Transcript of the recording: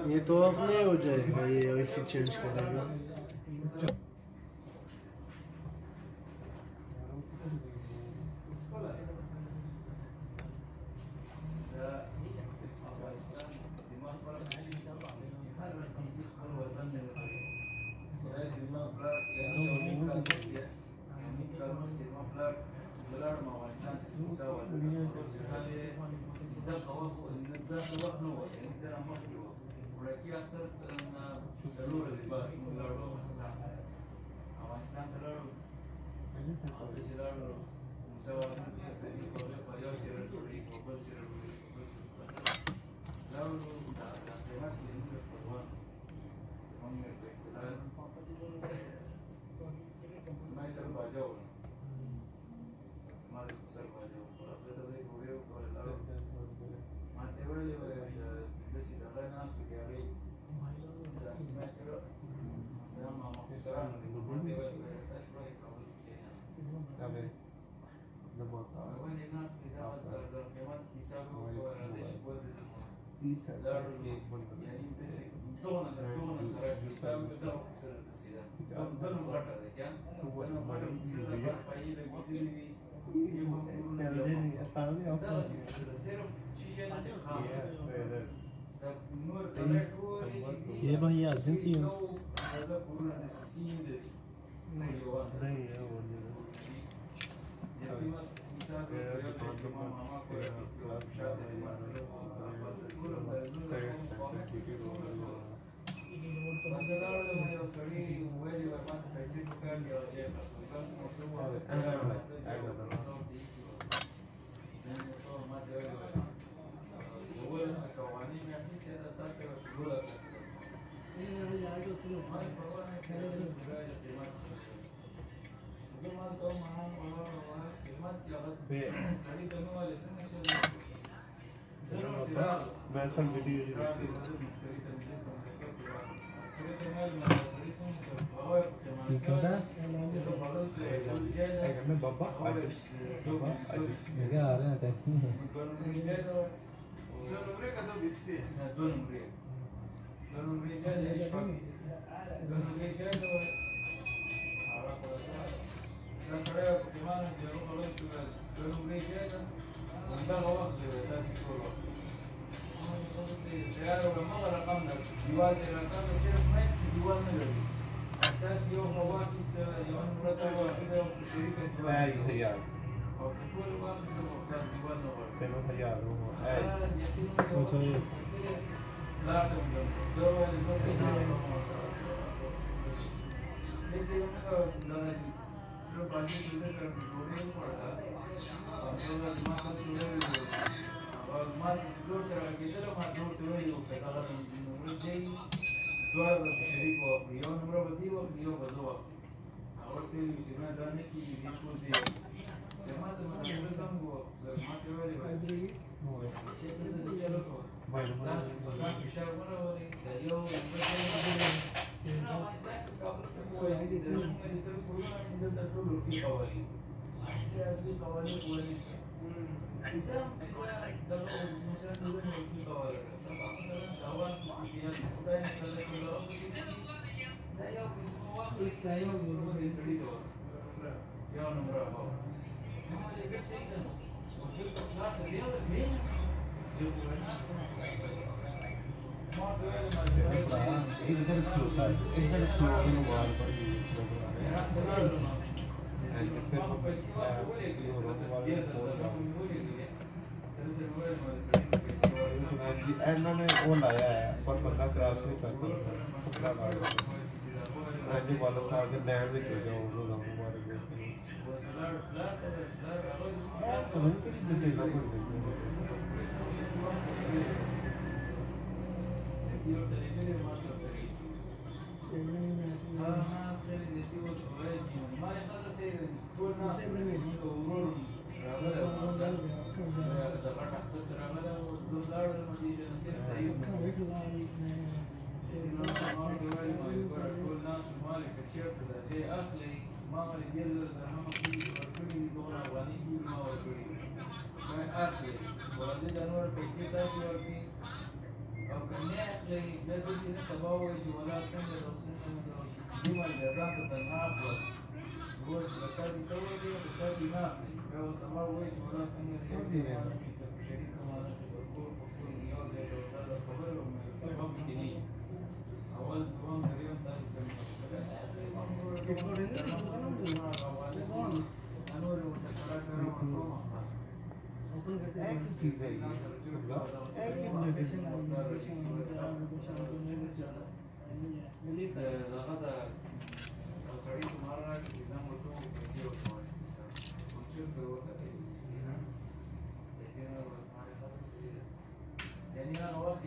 ये तो ऑफ नहीं हो जाएगा, ये ऐसे चेंज करेगा। ये भाई एजेंसी है नहीं है वो इन्होंने वो लाया है पर बंदा क्रॉस नहीं कर सकता ऐसे वालों का आगे दैर भी चल जाओ वो लोग हमारे को तो नहीं किसी से देखा कोई او کنه اخلي د دې نه سبا وایي چې ولا څنګه د څنګه د ما اجازه ته تنها اخلو هو ځکه چې ته وایي چې تاسو نه اخلي او سبا وایي چې ولا څنګه د شریک کمانه په کور په کور یو د خبرو سبب کېنی اول دوام غریون تاسو کوم يعني انا واخد